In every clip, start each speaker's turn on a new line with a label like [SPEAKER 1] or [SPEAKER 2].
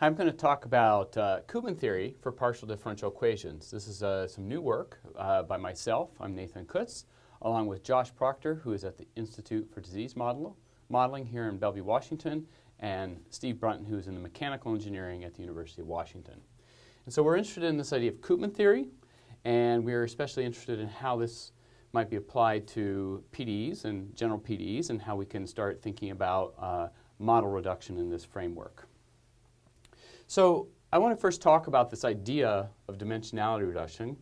[SPEAKER 1] I'm going to talk about Koopman theory for partial differential equations. This is some new work by myself. I'm Nathan Kutz, along with Josh Proctor, who is at the Institute for Disease Modeling here in Bellevue, Washington, and Steve Brunton, who is in the mechanical engineering at the University of Washington. And so we're interested in this idea of Koopman theory, and we're especially interested in how this might be applied to PDEs and general PDEs, and how we can start thinking about model reduction in this framework. So I want to first talk about this idea of dimensionality reduction,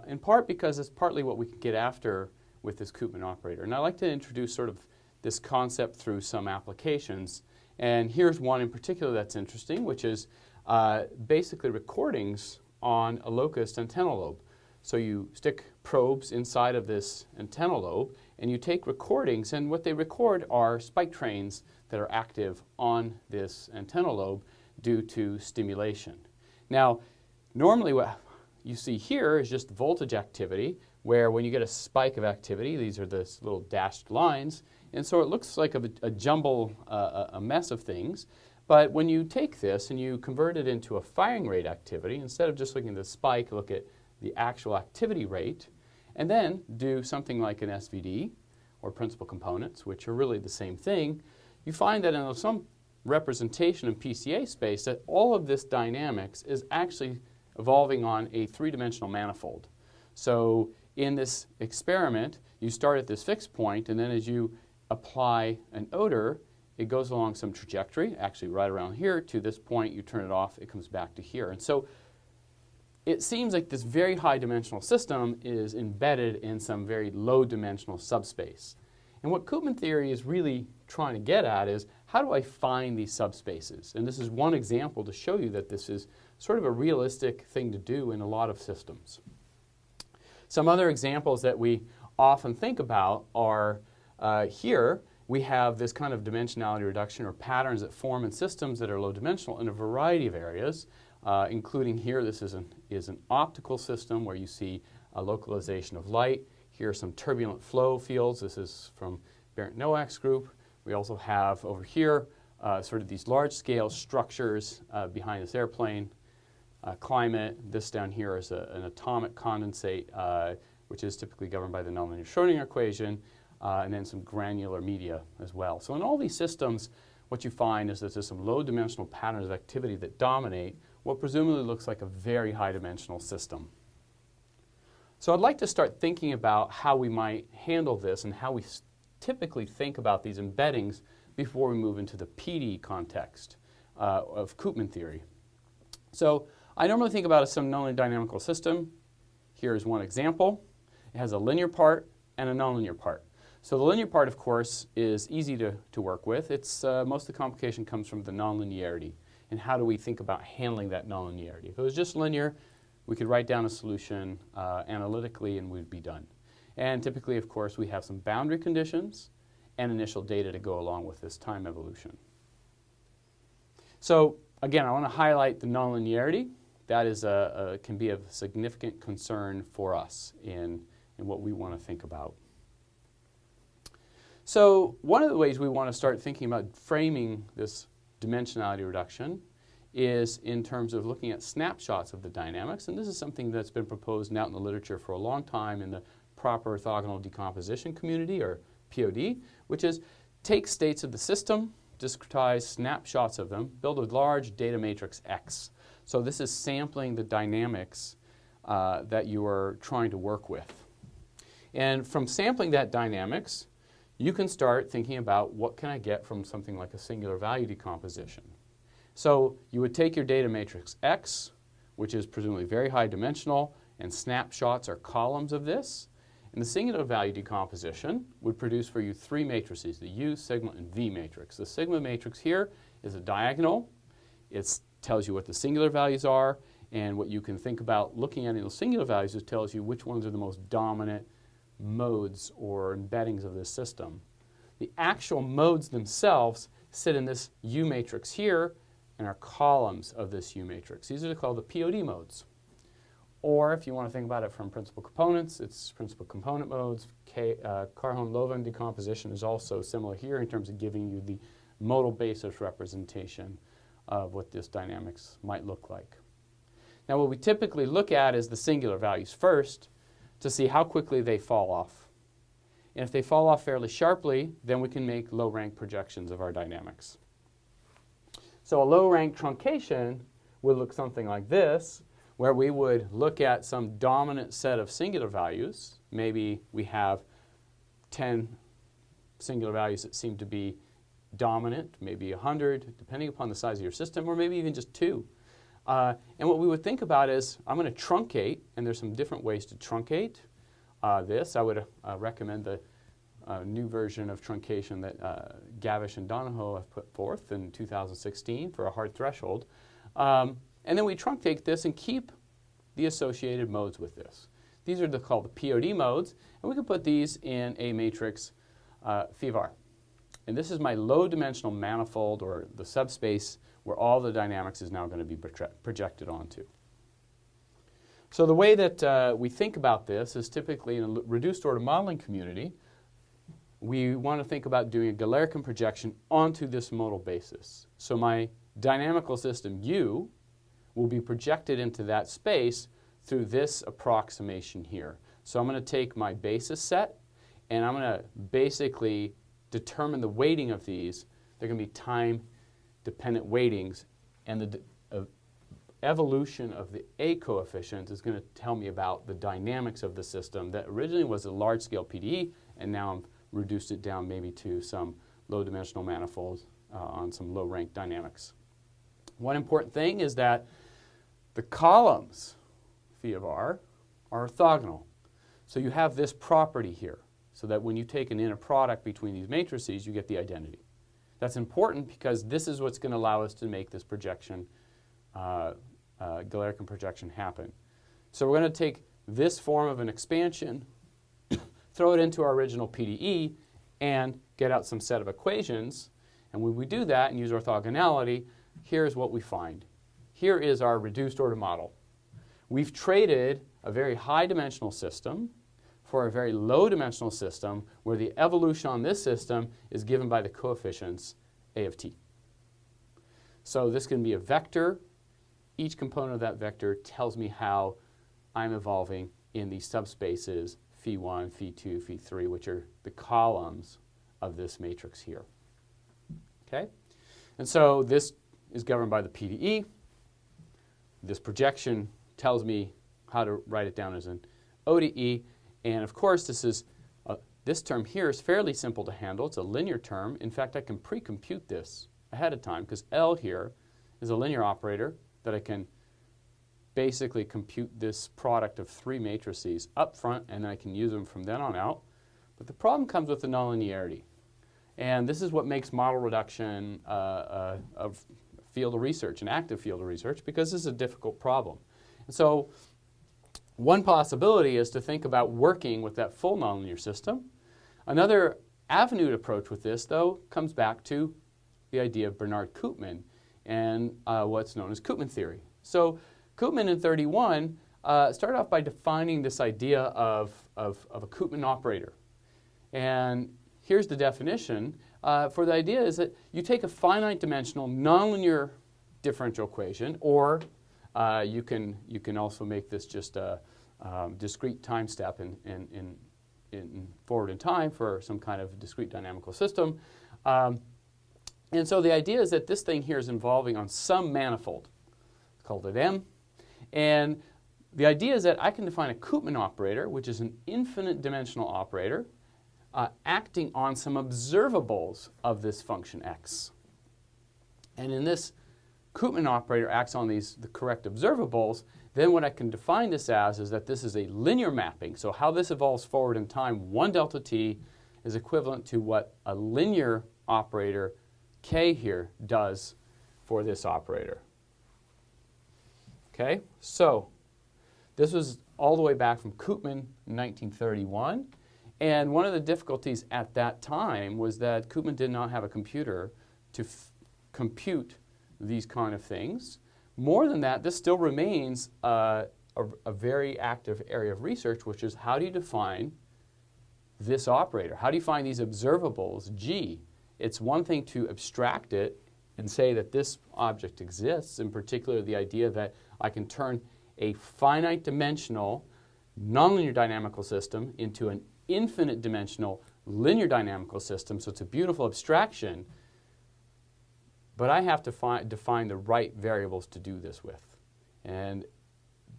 [SPEAKER 1] in part because it's partly what we can get after with this Koopman operator. And I'd like to introduce sort of this concept through some applications. And here's one in particular that's interesting, which is basically recordings on a locust antennal lobe. So you stick probes inside of this antennal lobe, and you take recordings, and what they record are spike trains that are active on this antennal lobe due to stimulation. Now, normally what you see here is just voltage activity, where when you get a spike of activity, these are the little dashed lines, and so it looks like a jumble, a mess of things. But when you take this and you convert it into a firing rate activity, instead of just looking at the spike, look at the actual activity rate, and then do something like an SVD, or principal components, which are really the same thing, you find that in some representation in PCA space that all of this dynamics is actually evolving on a three-dimensional manifold. So in this experiment, you start at this fixed point, and then as you apply an odor, it goes along some trajectory, actually right around here to this point. You turn it off, it comes back to here. And so it seems like this very high dimensional system is embedded in some very low dimensional subspace. And what Koopman theory is really trying to get at is, how do I find these subspaces? And this is one example to show you that this is sort of a realistic thing to do in a lot of systems. Some other examples that we often think about are here we have this kind of dimensionality reduction, or patterns that form in systems that are low dimensional in a variety of areas, including here this is an optical system where you see a localization of light. Here are some turbulent flow fields. This is from Bernd Nowak's group. We also have over here sort of these large-scale structures behind this airplane, climate. This down here is an atomic condensate, which is typically governed by the nonlinear Schrodinger equation, and then some granular media as well. So in all these systems, what you find is that there's some low-dimensional patterns of activity that dominate what presumably looks like a very high-dimensional system. So I'd like to start thinking about how we might handle this and how we typically think about these embeddings before we move into the PDE context of Koopman theory. So I normally think about some nonlinear dynamical system. Here is one example. It has a linear part and a nonlinear part. So the linear part, of course, is easy to work with. It's most of the complication comes from the nonlinearity, and how do we think about handling that nonlinearity. If it was just linear, we could write down a solution analytically and we'd be done. And typically, of course, we have some boundary conditions and initial data to go along with this time evolution. So again, I want to highlight the nonlinearity. That is can be of significant concern for us in what we want to think about. So one of the ways we want to start thinking about framing this dimensionality reduction is in terms of looking at snapshots of the dynamics. And this is something that's been proposed out in the literature for a long time in the proper orthogonal decomposition community, or POD, which is take states of the system, discretize snapshots of them, build a large data matrix X. So this is sampling the dynamics that you are trying to work with. And from sampling that dynamics, you can start thinking about what can I get from something like a singular value decomposition. So you would take your data matrix X, which is presumably very high dimensional, and snapshots are columns of this. And the singular value decomposition would produce for you three matrices, the U, sigma, and V matrix. The sigma matrix here is a diagonal. It tells you what the singular values are, and what you can think about looking at in those singular values is tells you which ones are the most dominant modes or embeddings of this system. The actual modes themselves sit in this U matrix here and are columns of this U matrix. These are called the POD modes. Or if you want to think about it from principal components, it's principal component modes. Carhon-Loven decomposition is also similar here in terms of giving you the modal basis representation of what this dynamics might look like. Now what we typically look at is the singular values first to see how quickly they fall off. And if they fall off fairly sharply, then we can make low-rank projections of our dynamics. So a low-rank truncation would look something like this, where we would look at some dominant set of singular values. Maybe we have 10 singular values that seem to be dominant, maybe 100, depending upon the size of your system, or maybe even just 2. And what we would think about is, I'm going to truncate, and there's some different ways to truncate this. I would recommend the new version of truncation that Gavish and Donahoe have put forth in 2016 for a hard threshold. And then we truncate this and keep the associated modes with this. These are called the POD modes, and we can put these in a matrix phi of r. And this is my low-dimensional manifold, or the subspace, where all the dynamics is now going to be projected onto. So the way that we think about this is typically in a reduced order modeling community, we want to think about doing a Galerkin projection onto this modal basis. So my dynamical system U will be projected into that space through this approximation here. So I'm going to take my basis set, and I'm going to basically determine the weighting of these. They're going to be time-dependent weightings, and the evolution of the A coefficient is going to tell me about the dynamics of the system that originally was a large-scale PDE, and now I'm reduced it down maybe to some low-dimensional manifolds on some low-rank dynamics. One important thing is that the columns phi of r are orthogonal. So you have this property here, so that when you take an inner product between these matrices, you get the identity. That's important because this is what's going to allow us to make this projection, Galerkin projection, happen. So we're going to take this form of an expansion, throw it into our original PDE, and get out some set of equations. And when we do that and use orthogonality, here's what we find. Here is our reduced order model. We've traded a very high-dimensional system for a very low-dimensional system where the evolution on this system is given by the coefficients A of t. So this can be a vector. Each component of that vector tells me how I'm evolving in these subspaces phi 1, phi 2, phi 3, which are the columns of this matrix here. Okay? And so this is governed by the PDE. This projection tells me how to write it down as an ODE. And of course, this term here is fairly simple to handle. It's a linear term. In fact, I can pre-compute this ahead of time because L here is a linear operator that I can basically compute this product of 3 matrices up front, and then I can use them from then on out. But the problem comes with the nonlinearity. And this is what makes model reduction a field of research, an active field of research, because this is a difficult problem. And so one possibility is to think about working with that full nonlinear system. Another avenue to approach with this, though, comes back to the idea of Bernard Koopman and what's known as Koopman theory. So Koopman in 31 started off by defining this idea of a Koopman operator. And here's the definition. For the idea is that you take a finite dimensional nonlinear differential equation, or you can also make this just a discrete time step in forward in time for some kind of discrete dynamical system. And so the idea is that this thing here is involving on some manifold. Let's call it M. And the idea is that I can define a Koopman operator, which is an infinite dimensional operator, acting on some observables of this function x. And in this Koopman operator acts on the correct observables, then what I can define this as is that this is a linear mapping. So how this evolves forward in time, 1 delta t, is equivalent to what a linear operator k here does for this operator. Okay, so this was all the way back from Koopman in 1931. And one of the difficulties at that time was that Koopman did not have a computer to compute these kind of things. More than that, this still remains a very active area of research, which is how do you define this operator? How do you find these observables, G? It's one thing to abstract it and say that this object exists, in particular the idea that I can turn a finite dimensional nonlinear dynamical system into an infinite dimensional linear dynamical system. So it's a beautiful abstraction, but I have to define the right variables to do this with. And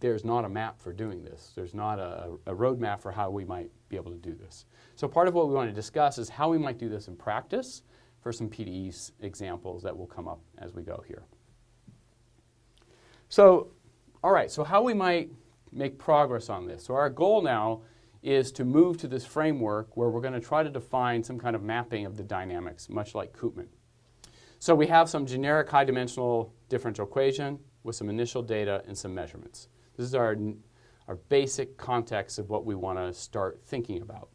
[SPEAKER 1] there's not a map for doing this. There's not a roadmap for how we might be able to do this. So part of what we want to discuss is how we might do this in practice for some PDE examples that will come up as we go here. So, all right, so how we might make progress on this. So our goal now is to move to this framework where we're going to try to define some kind of mapping of the dynamics, much like Koopman. So we have some generic high-dimensional differential equation with some initial data and some measurements. This is our basic context of what we want to start thinking about.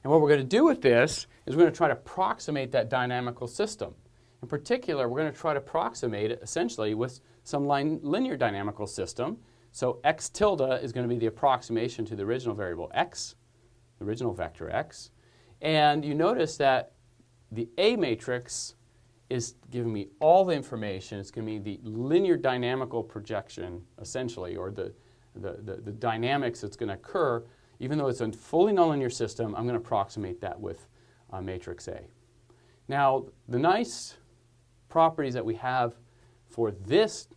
[SPEAKER 1] And what we're going to do with this is we're going to try to approximate that dynamical system. In particular, we're going to try to approximate it essentially with some linear dynamical system. So x tilde is going to be the approximation to the original variable x, the original vector x. And you notice that the A matrix is giving me all the information. It's going to be the linear dynamical projection, essentially, or the dynamics that's going to occur. Even though it's a fully nonlinear system, I'm going to approximate that with matrix A. Now, the nice properties that we have for this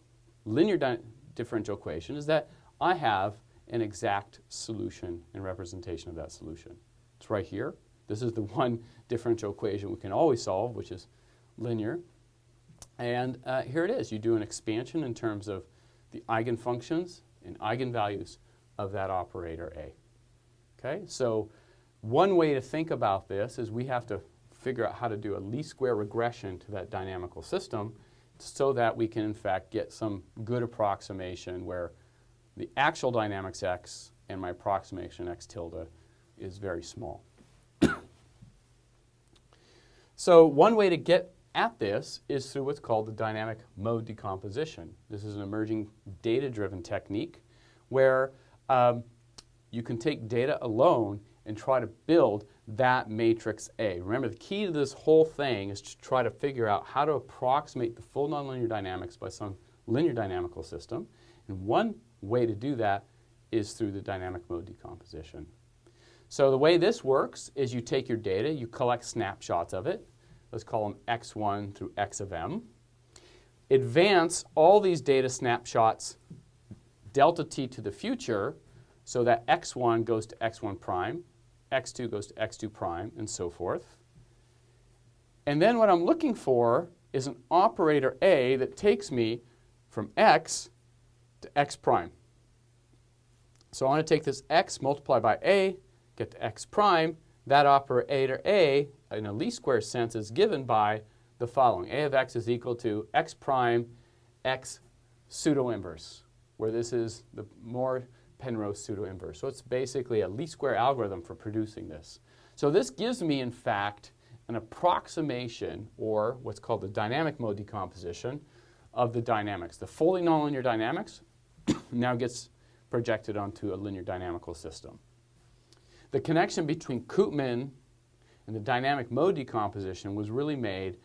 [SPEAKER 1] linear differential equation is that I have an exact solution and representation of that solution. It's right here. This is the one differential equation we can always solve, which is linear. And here it is. You do an expansion in terms of the eigenfunctions and eigenvalues of that operator A. Okay? So one way to think about this is we have to figure out how to do a least square regression to that dynamical system so that we can, in fact, get some good approximation where the actual dynamics x and my approximation x tilde is very small. So one way to get at this is through what's called the dynamic mode decomposition. This is an emerging data-driven technique where you can take data alone and try to build that matrix A. Remember, the key to this whole thing is to try to figure out how to approximate the full nonlinear dynamics by some linear dynamical system. And one way to do that is through the dynamic mode decomposition. So the way this works is you take your data, you collect snapshots of it. Let's call them x1 through x of m. Advance all these data snapshots delta t to the future so that x1 goes to x1 prime, x2 goes to x2 prime, and so forth. And then what I'm looking for is an operator A that takes me from x to x prime. So I want to take this x, multiply by A, get to x prime. That operator A, in a least square sense, is given by the following. A of x is equal to x prime x pseudo-inverse, where this is the more Penrose pseudo-inverse. So it's basically a least square algorithm for producing this. So this gives me, in fact, an approximation, or what's called the dynamic mode decomposition, of the dynamics. The fully nonlinear dynamics now gets projected onto a linear dynamical system. The connection between Koopman and the dynamic mode decomposition was really made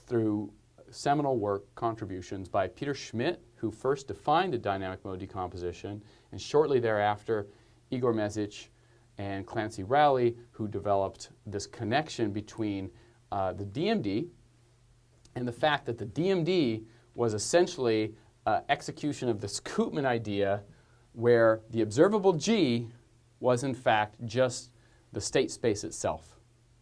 [SPEAKER 1] through seminal work contributions by Peter Schmidt, who first defined the dynamic mode decomposition, and shortly thereafter Igor Mesic and Clancy Rowley, who developed this connection between the DMD and the fact that the DMD was essentially execution of this Koopman idea where the observable G was in fact just the state space itself.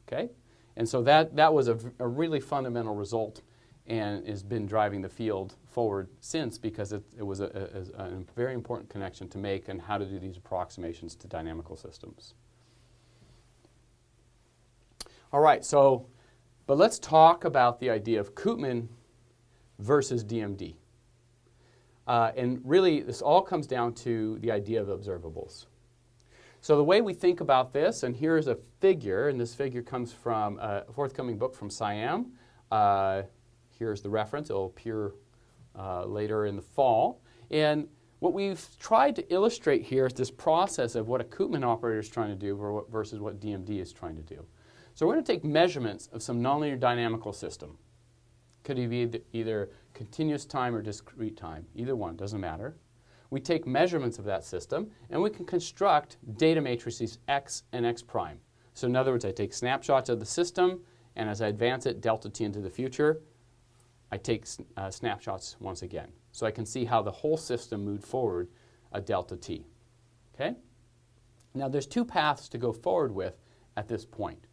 [SPEAKER 1] Okay? And so that was a really fundamental result and has been driving the field forward since, because it was a very important connection to make on how to do these approximations to dynamical systems. All right, but let's talk about the idea of Koopman versus DMD. And really, this all comes down to the idea of observables. So the way we think about this, and here's a figure, and this figure comes from a forthcoming book from SIAM. Here's the reference. It will appear later in the fall. And what we've tried to illustrate here is this process of what a Koopman operator is trying to do versus what DMD is trying to do. So we're going to take measurements of some nonlinear dynamical system. Could be either continuous time or discrete time. Either one, doesn't matter. We take measurements of that system, and we can construct data matrices x and x prime. So in other words, I take snapshots of the system, and as I advance it, delta t into the future, I take snapshots once again. So I can see how the whole system moved forward a delta t. Okay? Now there's two paths to go forward with at this point.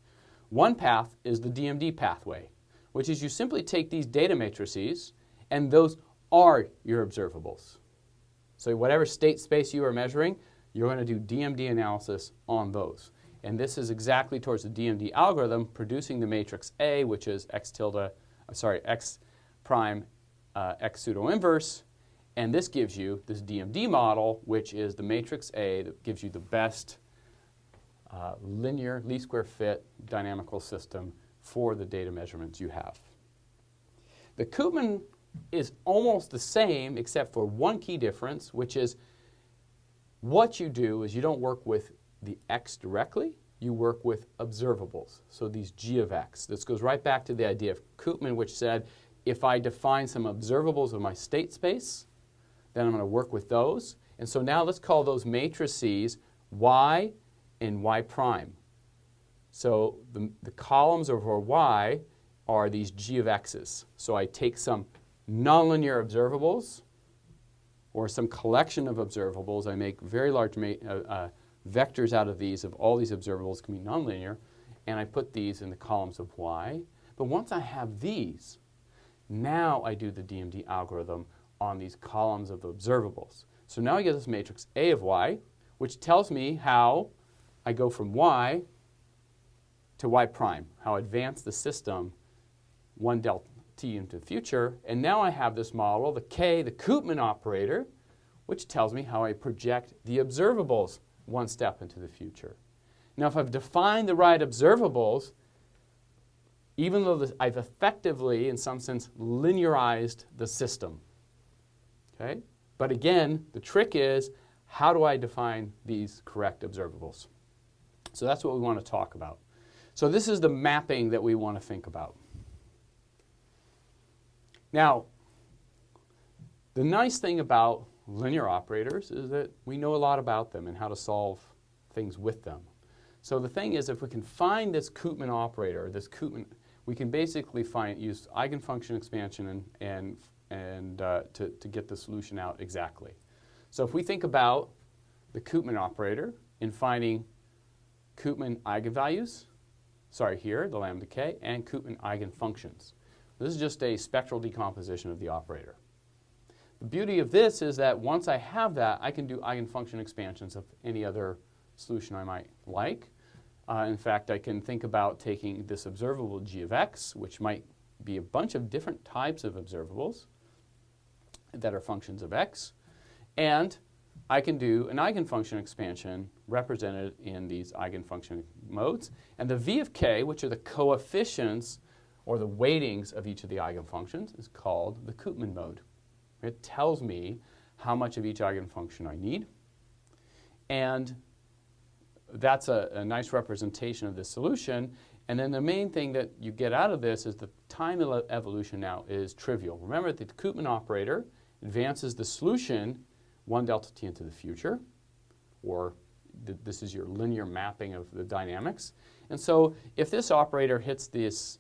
[SPEAKER 1] One path is the DMD pathway, which is you simply take these data matrices, and those are your observables. So whatever state space you are measuring, you're going to do DMD analysis on those. And this is exactly towards the DMD algorithm producing the matrix A, which is x prime x pseudo inverse. And this gives you this DMD model, which is the matrix A that gives you the best linear, least square fit dynamical system for the data measurements you have. The Koopman is almost the same except for one key difference, which is what you do is you don't work with the x directly, you work with observables. So these g of x. This goes right back to the idea of Koopman, which said if I define some observables of my state space, then I'm going to work with those. And so now let's call those matrices y and y prime. So the columns over y are these g of x's. So I take some nonlinear observables or some collection of observables. I make very large vectors out of these, of all these observables can be nonlinear, and I put these in the columns of y. But once I have these, now I do the DMD algorithm on these columns of observables. So now I get this matrix A of y, which tells me how I go from y to y prime, how I advance the system one delta t into the future. And now I have this model, the K, the Koopman operator, which tells me how I project the observables one step into the future. Now, if I've defined the right observables, even though I've effectively, in some sense, linearized the system. Okay? But again, the trick is, how do I define these correct observables? So that's what we want to talk about. So this is the mapping that we want to think about. Now, the nice thing about linear operators is that we know a lot about them and how to solve things with them. So the thing is, if we can find this Koopman operator, we can basically use eigenfunction expansion to get the solution out exactly. So if we think about the Koopman operator in finding Koopman eigenvalues, here, the lambda k, and Koopman eigenfunctions. This is just a spectral decomposition of the operator. The beauty of this is that once I have that, I can do eigenfunction expansions of any other solution I might like. In fact, I can think about taking this observable g of x, which might be a bunch of different types of observables that are functions of x, and I can do an eigenfunction expansion represented in these eigenfunction modes. And the v of k, which are the coefficients or the weightings of each of the eigenfunctions, is called the Koopman mode. It tells me how much of each eigenfunction I need. And that's a nice representation of the solution. And then the main thing that you get out of this is the time evolution now is trivial. Remember that the Koopman operator advances the solution 1 delta t into the future, or this is your linear mapping of the dynamics. And so if this operator hits this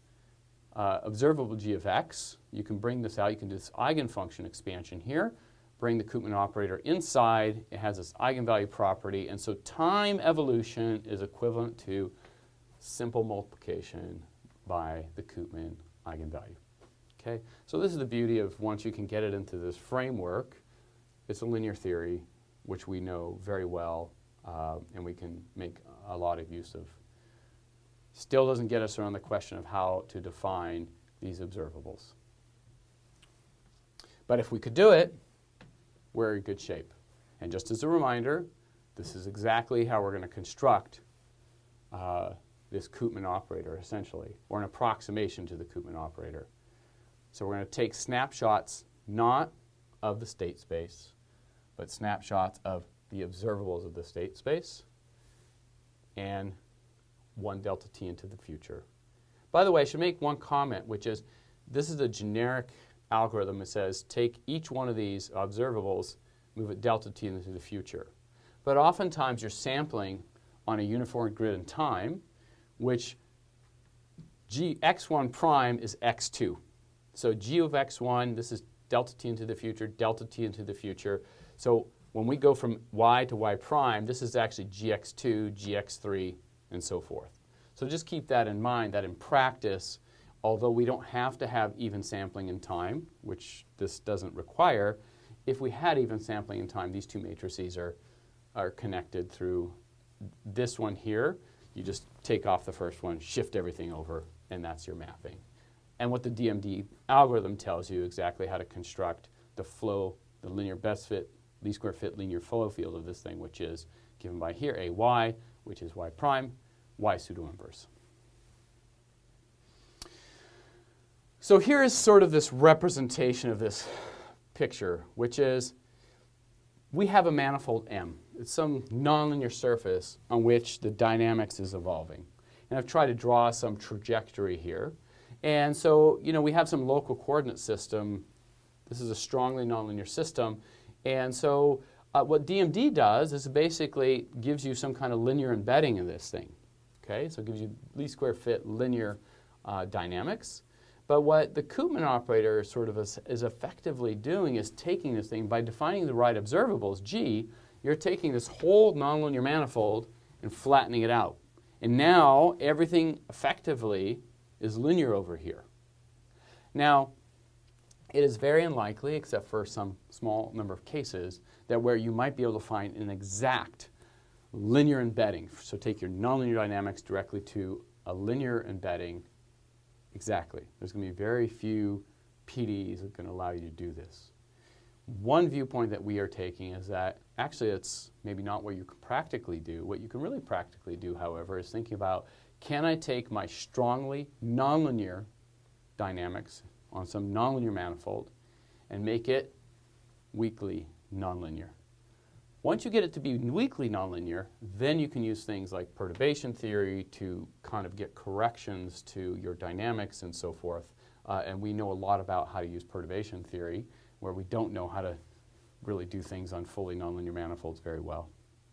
[SPEAKER 1] observable g of x, you can bring this out. You can do this eigenfunction expansion here, bring the Koopman operator inside. It has this eigenvalue property. And so time evolution is equivalent to simple multiplication by the Koopman eigenvalue. Okay? So this is the beauty of once you can get it into this framework, it's a linear theory, which we know very well, and we can make a lot of use of. Still doesn't get us around the question of how to define these observables. But if we could do it, we're in good shape. And just as a reminder, this is exactly how we're going to construct this Koopman operator, essentially, or an approximation to the Koopman operator. So we're going to take snapshots not of the state space, but snapshots of the observables of the state space, and 1 delta t into the future. By the way, I should make one comment, which is this is a generic algorithm that says take each one of these observables, move it delta t into the future. But oftentimes you're sampling on a uniform grid in time, which x1 prime is x2. So g of x1, this is delta t into the future, delta t into the future. So when we go from y to y prime, this is actually gx2, gx3, and so forth. So just keep that in mind, that in practice, although we don't have to have even sampling in time, which this doesn't require, if we had even sampling in time, these two matrices are connected through this one here. You just take off the first one, shift everything over, and that's your mapping. And what the DMD algorithm tells you exactly how to construct the flow, the linear best fit, least square fit linear flow field of this thing, which is given by here, AY, which is Y prime, Y pseudo inverse. So here is sort of this representation of this picture, which is we have a manifold M. It's some nonlinear surface on which the dynamics is evolving. And I've tried to draw some trajectory here. And so, we have some local coordinate system. This is a strongly nonlinear system. And so what DMD does is it basically gives you some kind of linear embedding in this thing. Okay, so it gives you least square fit linear dynamics. But what the Koopman operator sort of is effectively doing is taking this thing, by defining the right observables, G, you're taking this whole nonlinear manifold and flattening it out. And now everything effectively is linear over here. Now, it is very unlikely, except for some small number of cases, that where you might be able to find an exact linear embedding. So take your nonlinear dynamics directly to a linear embedding. Exactly. There's going to be very few PDEs that are going to allow you to do this. One viewpoint that we are taking is that actually it's maybe not what you can practically do. What you can really practically do, however, is thinking about, can I take my strongly nonlinear dynamics on some nonlinear manifold and make it weakly nonlinear? Once you get it to be weakly nonlinear, then you can use things like perturbation theory to kind of get corrections to your dynamics and so forth. And we know a lot about how to use perturbation theory, where we don't know how to really do things on fully nonlinear manifolds very well.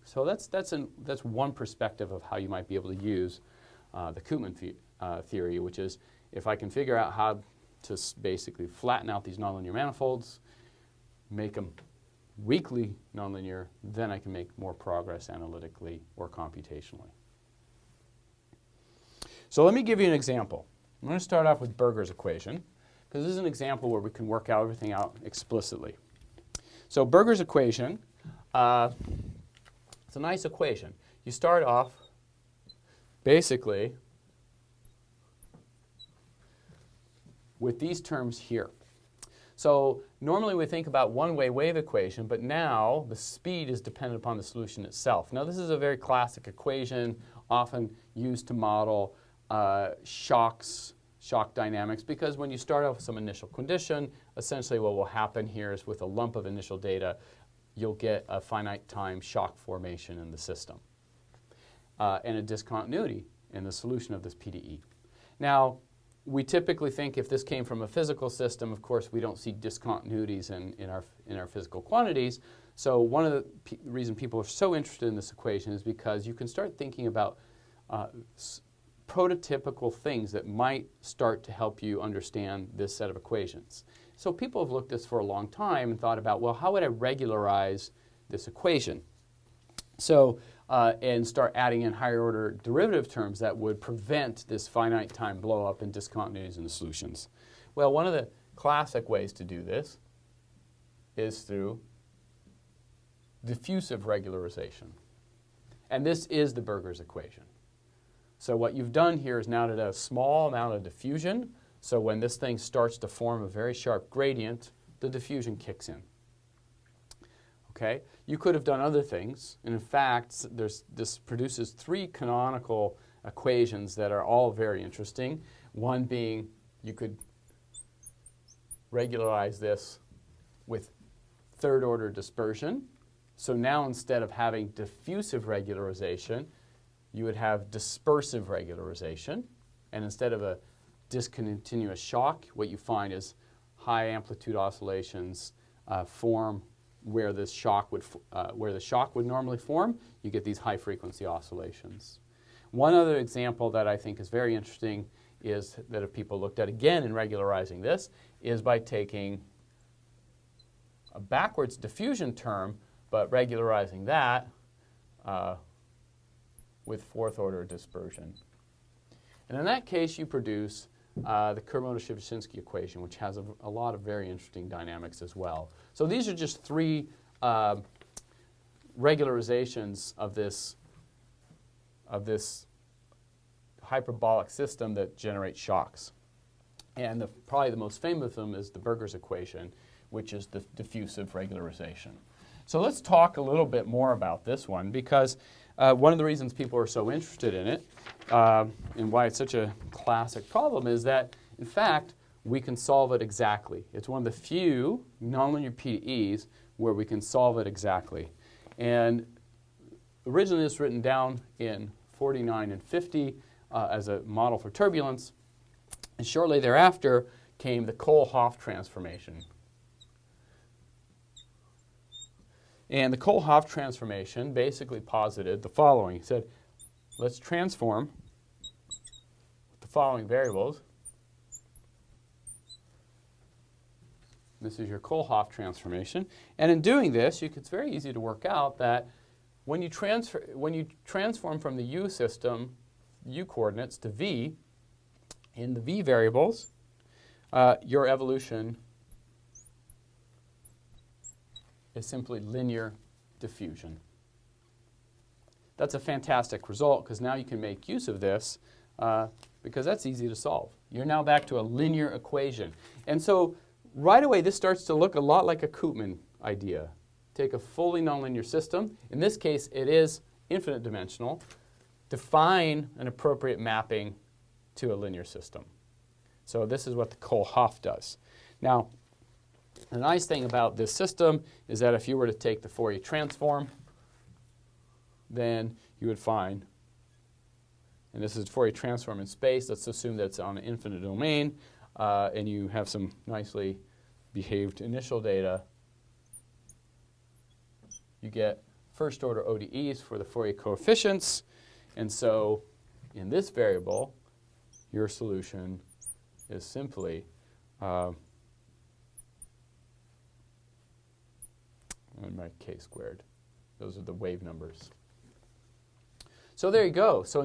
[SPEAKER 1] So that's one perspective of how you might be able to use the Koopman theory, which is if I can figure out how to basically flatten out these nonlinear manifolds, make them weakly nonlinear, then I can make more progress analytically or computationally. So let me give you an example. I'm going to start off with Berger's equation, because this is an example where we can work out everything out explicitly. So Berger's equation, it's a nice equation. You start off basically with these terms here. So normally we think about one-way wave equation, but now the speed is dependent upon the solution itself. Now this is a very classic equation, often used to model shock dynamics, because when you start off with some initial condition, essentially what will happen here is with a lump of initial data, you'll get a finite time shock formation in the system and a discontinuity in the solution of this PDE. Now, we typically think if this came from a physical system, of course, we don't see discontinuities in our physical quantities. So one of the reasons people are so interested in this equation is because you can start thinking about prototypical things that might start to help you understand this set of equations. So people have looked at this for a long time and thought about, well, how would I regularize this equation? So, and start adding in higher order derivative terms that would prevent this finite time blow up and discontinuities in the solutions. Well, one of the classic ways to do this is through diffusive regularization. And this is the Berger's equation. So what you've done here is now to a small amount of diffusion. So when this thing starts to form a very sharp gradient, the diffusion kicks in. Okay? You could have done other things. And in fact, this produces three canonical equations that are all very interesting. One being you could regularize this with third order dispersion. So now instead of having diffusive regularization, you would have dispersive regularization. And instead of a discontinuous shock, what you find is high amplitude oscillations form where the shock would normally form. You get these high frequency oscillations. One other example that I think is very interesting is that if people looked at again in regularizing this is by taking a backwards diffusion term but regularizing that with fourth order dispersion. And in that case you produce the Koopman-Shevchinski equation, which has a lot of very interesting dynamics as well. So these are just three regularizations of this hyperbolic system that generates shocks. And probably the most famous of them is the Berger's equation, which is the diffusive regularization. So let's talk a little bit more about this one, because one of the reasons people are so interested in it and why it's such a classic problem is that, in fact, we can solve it exactly. It's one of the few nonlinear PDEs where we can solve it exactly. And originally it's written down in 49 and 50 as a model for turbulence. And shortly thereafter came the Kohl-Hopf transformation. And the Kohl-Hopf transformation basically posited the following. He said, let's transform the following variables. This is your Kohl-Hopf transformation. And in doing this, it's very easy to work out that when you transform from the U system, U coordinates, to V, in the V variables, your evolution is simply linear diffusion. That's a fantastic result because now you can make use of this because that's easy to solve. You're now back to a linear equation. And so right away this starts to look a lot like a Koopman idea. Take a fully nonlinear system. In this case it is infinite dimensional. Define an appropriate mapping to a linear system. So this is what the Kohl-Hopf does. Now, the nice thing about this system is that if you were to take the Fourier transform, then you would find, and this is Fourier transform in space, let's assume that it's on an infinite domain, and you have some nicely behaved initial data. You get first order ODEs for the Fourier coefficients, and so in this variable, your solution is simply and my k squared. Those are the wave numbers. So there you go. So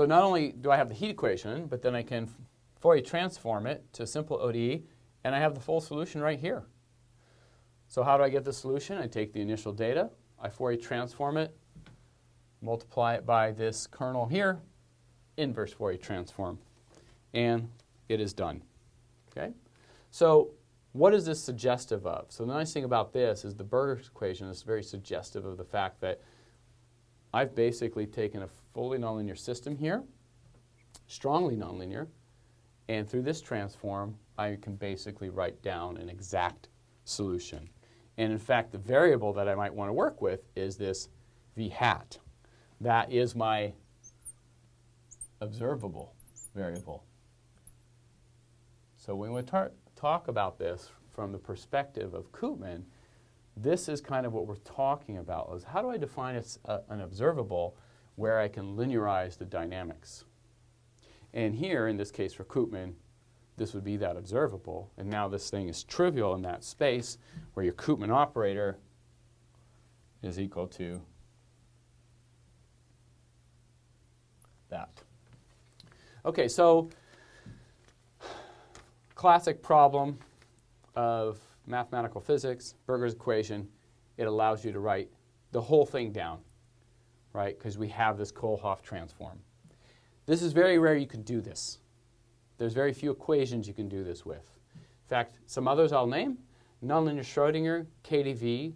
[SPEAKER 1] not only do I have the heat equation, but then I can Fourier transform it to a simple ODE, and I have the full solution right here. So how do I get the solution? I take the initial data, I Fourier transform it, multiply it by this kernel here, inverse Fourier transform, and it is done. Okay? So what is this suggestive of? So the nice thing about this is the Berger's equation is very suggestive of the fact that I've basically taken a fully nonlinear system here, strongly nonlinear, and through this transform I can basically write down an exact solution. And in fact the variable that I might want to work with is this V hat. That is my observable variable. So when we talk about this from the perspective of Koopman, this is kind of what we're talking about, is how do I define an observable where I can linearize the dynamics? And here, in this case for Koopman, this would be that observable. And now this thing is trivial in that space where your Koopman operator is equal to that. Okay, so classic problem of mathematical physics, Berger's equation. It allows you to write the whole thing down, right? Because we have this Kohl-Hopf transform. This is very rare you can do this. There's very few equations you can do this with. In fact, some others I'll name, nonlinear Schrodinger, KdV,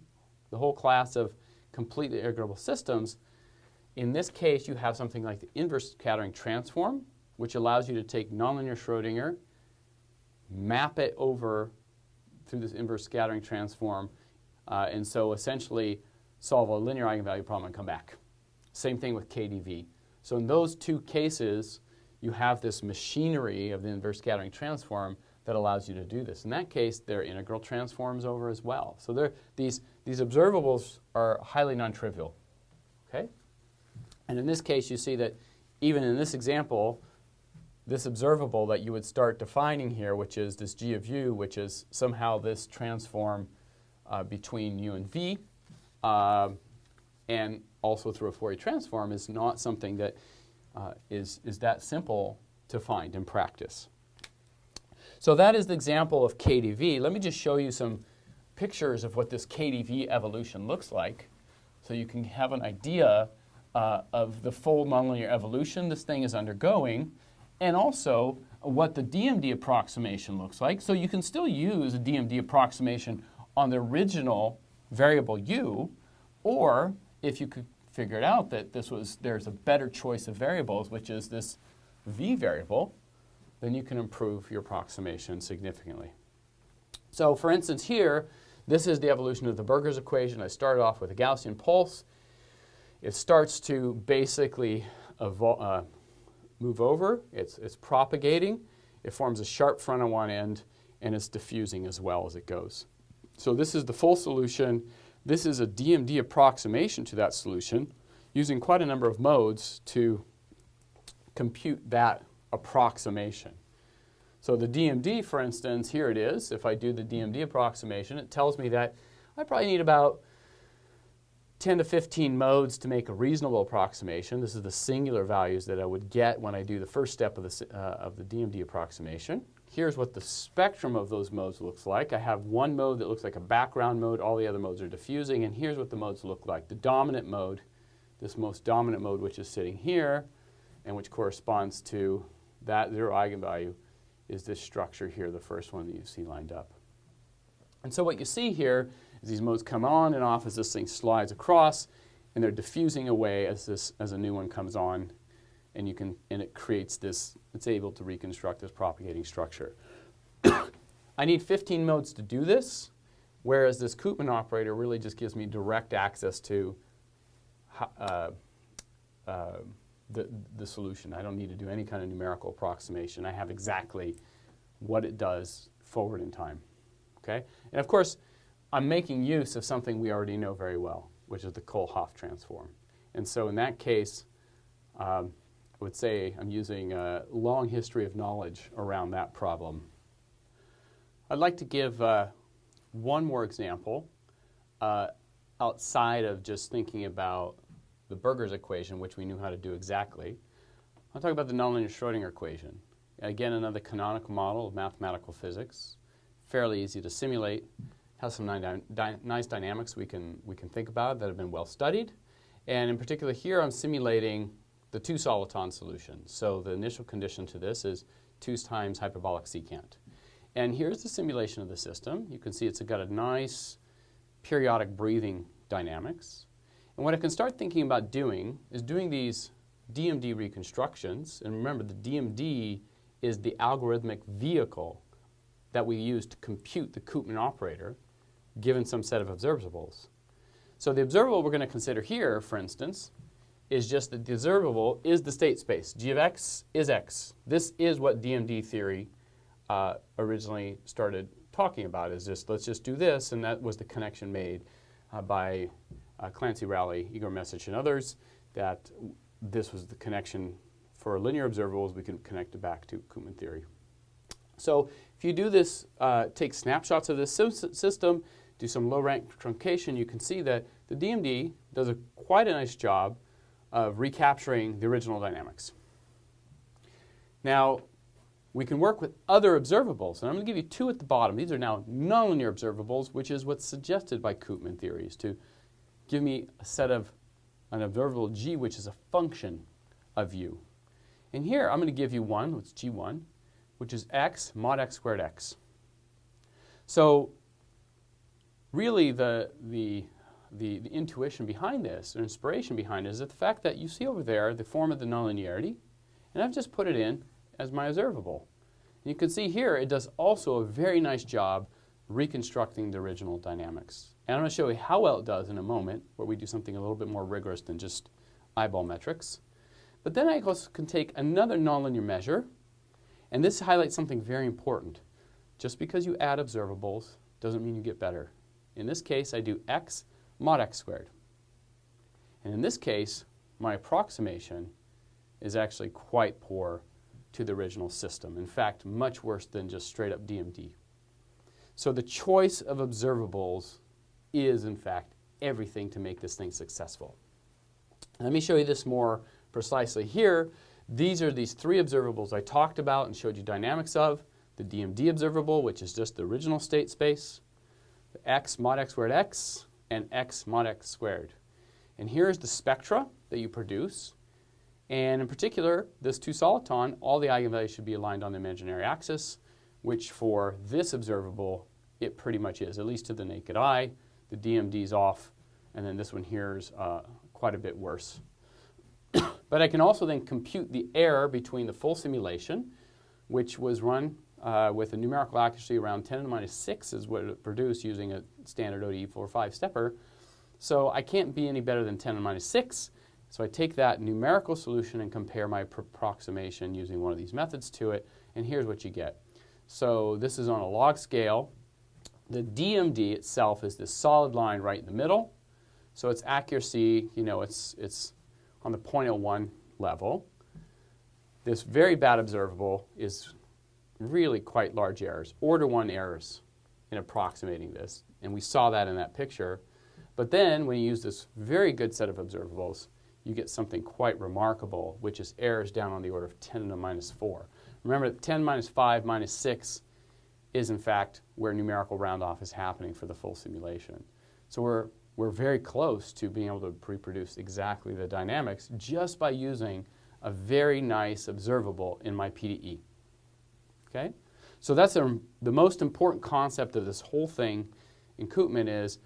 [SPEAKER 1] the whole class of completely integrable systems. In this case, you have something like the inverse scattering transform, which allows you to take nonlinear Schrodinger, map it over through this inverse scattering transform, and so essentially solve a linear eigenvalue problem and come back. Same thing with KdV. So in those two cases, you have this machinery of the inverse scattering transform that allows you to do this. In that case, there are integral transforms over as well. So these observables are highly non-trivial. Okay? And in this case, you see that even in this example, this observable that you would start defining here, which is this G of U, which is somehow this transform between U and V, and also through a Fourier transform, is not something that is that simple to find in practice. So that is the example of KdV. Let me just show you some pictures of what this KdV evolution looks like so you can have an idea of the full nonlinear evolution this thing is undergoing, and also what the DMD approximation looks like. So you can still use a DMD approximation on the original variable U, or if you could figure it out that there's a better choice of variables, which is this V variable, then you can improve your approximation significantly. So for instance here, this is the evolution of the Burger's equation. I started off with a Gaussian pulse. It starts to basically move over. It's propagating. It forms a sharp front on one end, and it's diffusing as well as it goes. So this is the full solution. This is a DMD approximation to that solution using quite a number of modes to compute that approximation. So the DMD, for instance, here it is. If I do the DMD approximation, it tells me that I probably need about 10 to 15 modes to make a reasonable approximation. This is the singular values that I would get when I do the first step of the DMD approximation. Here's what the spectrum of those modes looks like. I have one mode that looks like a background mode. All the other modes are diffusing. And here's what the modes look like. The dominant mode, this most dominant mode, which is sitting here, and which corresponds to that zero eigenvalue, is this structure here, the first one that you see lined up. And so what you see here is these modes come on and off as this thing slides across, and they're diffusing away as a new one comes on, and it creates this, it's able to reconstruct this propagating structure. I need 15 modes to do this, whereas this Koopman operator really just gives me direct access to the solution. I don't need to do any kind of numerical approximation. I have exactly what it does forward in time. Okay? And of course, I'm making use of something we already know very well, which is the Kohl-Hopf transform. And so in that case, I would say I'm using a long history of knowledge around that problem. I'd like to give one more example outside of just thinking about the Burger's equation, which we knew how to do exactly. I'll talk about the nonlinear Schrödinger equation. Again, another canonical model of mathematical physics, fairly easy to simulate, has some nice dynamics we can think about that have been well studied. And in particular here, I'm simulating the two soliton solution. So the initial condition to this is 2 times hyperbolic secant. And here's the simulation of the system. You can see it's got a nice periodic breathing dynamics. And what I can start thinking about doing is doing these DMD reconstructions. And remember, the DMD is the algorithmic vehicle that we use to compute the Koopman operator given some set of observables. So the observable we're going to consider here, for instance, is just that the observable is the state space. G of x is x. This is what DMD theory originally started talking about, is just let's just do this, and that was the connection made by Clancy, Rowley, Igor Mesic, and others, that this was the connection for linear observables. We can connect it back to Koopman theory. So if you do this, take snapshots of this system, do some low-rank truncation, you can see that the DMD does quite a nice job of recapturing the original dynamics. Now, we can work with other observables, and I'm going to give you 2 at the bottom. These are now nonlinear observables, which is what's suggested by Koopman theories, to give me a set of an observable G, which is a function of U. And here, I'm going to give you one, it's G1, which is x mod x squared x. So really the intuition behind this, or inspiration behind it, is that the fact that you see over there the form of the nonlinearity, and I've just put it in as my observable. And you can see here it does also a very nice job reconstructing the original dynamics. And I'm going to show you how well it does in a moment, where we do something a little bit more rigorous than just eyeball metrics. But then I also can take another nonlinear measure, and this highlights something very important. Just because you add observables doesn't mean you get better. In this case, I do x mod x squared. And in this case, my approximation is actually quite poor to the original system. In fact, much worse than just straight up DMD. So the choice of observables is, in fact, everything to make this thing successful. Let me show you this more precisely here. These are these three observables I talked about and showed you dynamics of. The DMD observable, which is just the original state space, the x mod x squared x, and x mod x squared. And here's the spectra that you produce. And in particular, this 2-soliton, all the eigenvalues should be aligned on the imaginary axis, which for this observable, it pretty much is, at least to the naked eye. The DMD is off, and then this one here is quite a bit worse. But I can also then compute the error between the full simulation, which was run with a numerical accuracy around 10 to the minus 6 is what it produced using a standard ODE 4-5 stepper. So I can't be any better than 10 to the minus 6. So I take that numerical solution and compare my approximation using one of these methods to it, and here's what you get. So this is on a log scale. The DMD itself is this solid line right in the middle. So its accuracy, you know, it's on the 0.01 level. This very bad observable is really quite large errors, order 1 errors in approximating this. And we saw that in that picture. But then when you use this very good set of observables, you get something quite remarkable, which is errors down on the order of 10 to the minus 4. Remember that 10 minus 5 minus 6 is in fact where numerical round-off is happening for the full simulation. So we're very close to being able to reproduce exactly the dynamics just by using a very nice observable in my PDE. Okay? So that's the most important concept of this whole thing in Koopman is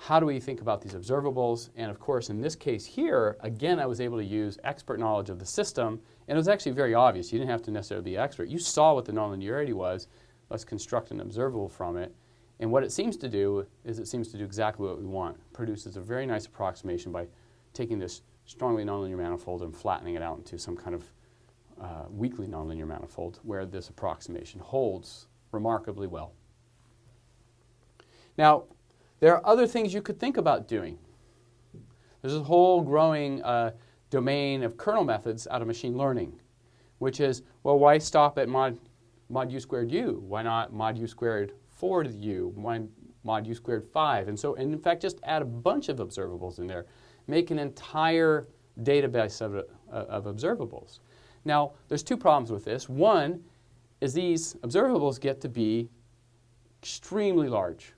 [SPEAKER 1] how do we think about these observables? And of course, in this case here, again, I was able to use expert knowledge of the system, and it was actually very obvious. You didn't have to necessarily be an expert. You saw what the nonlinearity was. Let's construct an observable from it. And what it seems to do is it seems to do exactly what we want. It produces a very nice approximation by taking this strongly nonlinear manifold and flattening it out into some kind of weakly nonlinear manifold where this approximation holds remarkably well. Now, there are other things you could think about doing. There's a whole growing domain of kernel methods out of machine learning, which is, well, why stop at mod u squared u? Why not mod u squared 4 to the u? Why mod u squared 5? And in fact, just add a bunch of observables in there. Make an entire database of observables. Now, there's two problems with this. One is these observables get to be extremely large.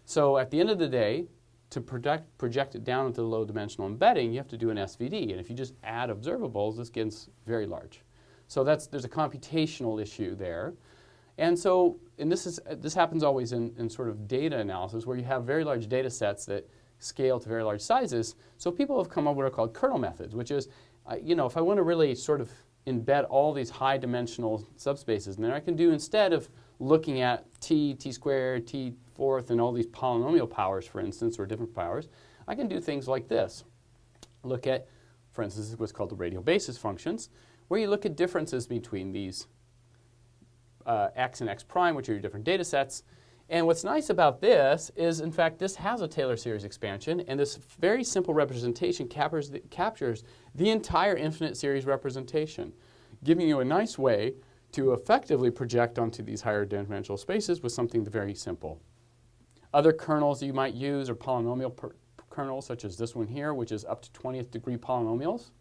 [SPEAKER 1] So at the end of the day, to project it down into the low-dimensional embedding, you have to do an SVD. And if you just add observables, this gets very large. So there's a computational issue there. And this happens always in sort of data analysis where you have very large data sets that scale to very large sizes. So people have come up with what are called kernel methods, which is, if I want to really sort of embed all these high-dimensional subspaces, then I can do, instead of looking at t squared, t fourth, and all these polynomial powers, for instance, or different powers, I can do things like this. Look at, for instance, what's called the radial basis functions, where you look at differences between these x and x prime, which are your different data sets. And what's nice about this is, in fact, this has a Taylor series expansion, and this very simple representation captures the entire infinite series representation, giving you a nice way to effectively project onto these higher dimensional spaces with something very simple. Other kernels you might use are polynomial kernels, such as this one here, which is up to 20th degree polynomials.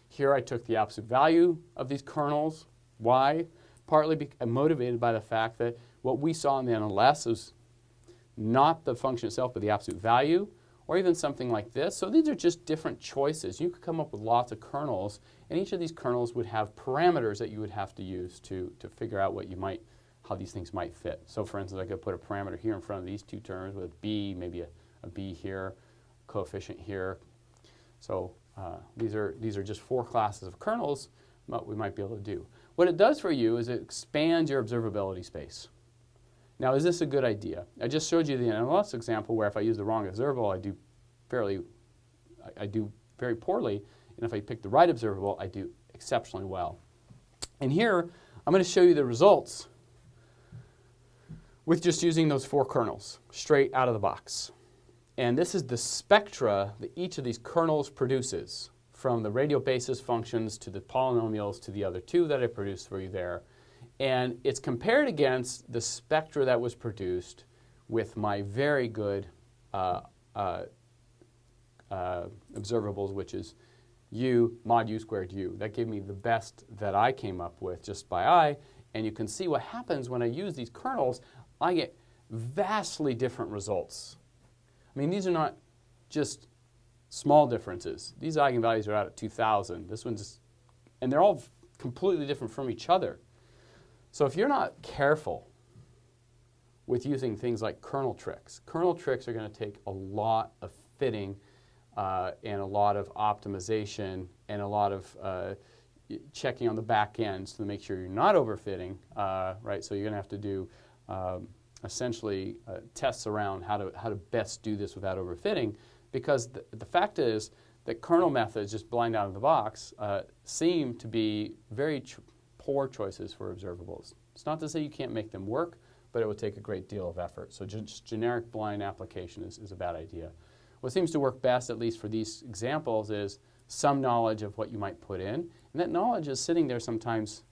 [SPEAKER 1] Here I took the absolute value of these kernels. Why? Partly motivated by the fact that what we saw in the NLS is not the function itself, but the absolute value, or even something like this. So these are just different choices. You could come up with lots of kernels, and each of these kernels would have parameters that you would have to use to figure out how these things might fit. So for instance, I could put a parameter here in front of these two terms with b, maybe a b here, coefficient here. So these are just 4 classes of kernels what we might be able to do. What it does for you is it expands your observability space. Now, is this a good idea? I just showed you the NLS example where if I use the wrong observable, I do very poorly. And if I pick the right observable, I do exceptionally well. And here, I'm going to show you the results with just using those 4 kernels straight out of the box. And this is the spectra that each of these kernels produces, from the radial basis functions to the polynomials to the other 2 that I produced for you there. And it's compared against the spectra that was produced with my very good observables, which is u mod u squared u. That gave me the best that I came up with just by eye. And you can see what happens when I use these kernels. I get vastly different results. I mean, these are not just small differences. These eigenvalues are out at 2,000. This one's just, and they're all completely different from each other. So if you're not careful with using things like kernel tricks are going to take a lot of fitting and a lot of optimization and a lot of checking on the back ends to make sure you're not overfitting, right? So you're going to have to do essentially tests around how to best do this without overfitting, because the fact is that kernel methods, just blind out of the box, seem to be very poor choices for observables. It's not to say you can't make them work, but it would take a great deal of effort. So just generic blind application is a bad idea. What seems to work best, at least for these examples, is some knowledge of what you might put in. And that knowledge is sitting there sometimes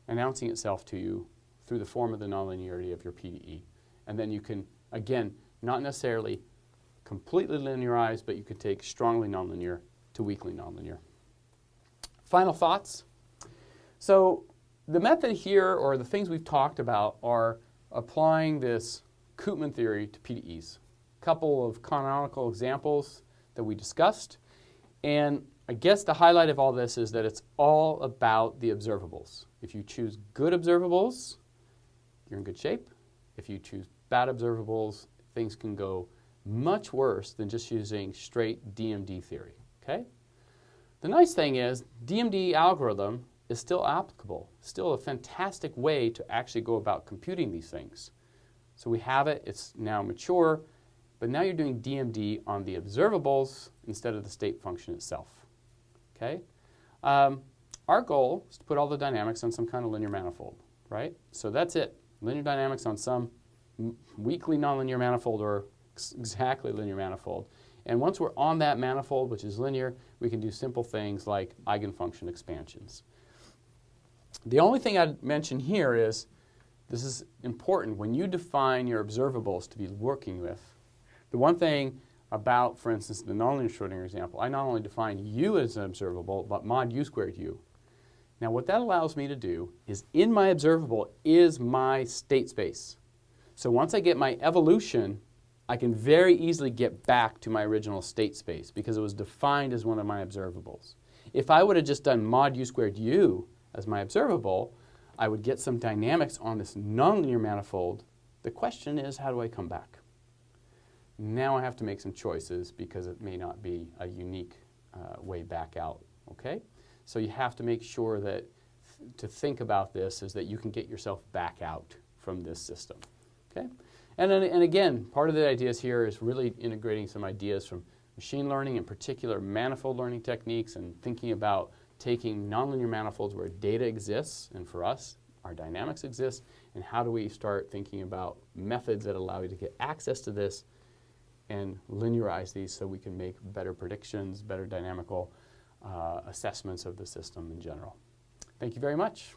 [SPEAKER 1] announcing itself to you through the form of the nonlinearity of your PDE. And then you can, again, not necessarily completely linearize, but you can take strongly nonlinear to weakly nonlinear. Final thoughts. So the method here, or the things we've talked about, are applying this Koopman theory to PDEs. A couple of canonical examples that we discussed. And I guess the highlight of all this is that it's all about the observables. If you choose good observables, you're in good shape. If you choose bad observables, things can go much worse than just using straight DMD theory. Okay? The nice thing is DMD algorithm is still applicable, still a fantastic way to actually go about computing these things. So we have it, it's now mature, but now you're doing DMD on the observables instead of the state function itself. Okay? Our goal is to put all the dynamics on some kind of linear manifold, right? So that's it. Linear dynamics on some weakly nonlinear manifold or exactly linear manifold. And once we're on that manifold, which is linear, we can do simple things like eigenfunction expansions. The only thing I'd mention here is, this is important, when you define your observables to be working with, the one thing about, for instance, the nonlinear Schrodinger example, I not only define u as an observable, but mod u squared u. Now what that allows me to do is, in my observable is my state space. So once I get my evolution, I can very easily get back to my original state space because it was defined as one of my observables. If I would have just done mod u squared u as my observable, I would get some dynamics on this nonlinear manifold. The question is, how do I come back? Now I have to make some choices because it may not be a unique way back out. Okay? So you have to make sure that to think about this is that you can get yourself back out from this system. Okay? And again, part of the ideas here is really integrating some ideas from machine learning, in particular manifold learning techniques, and thinking about taking nonlinear manifolds where data exists, and for us, our dynamics exist, and how do we start thinking about methods that allow you to get access to this and linearize these so we can make better predictions, better dynamical assessments of the system in general. Thank you very much.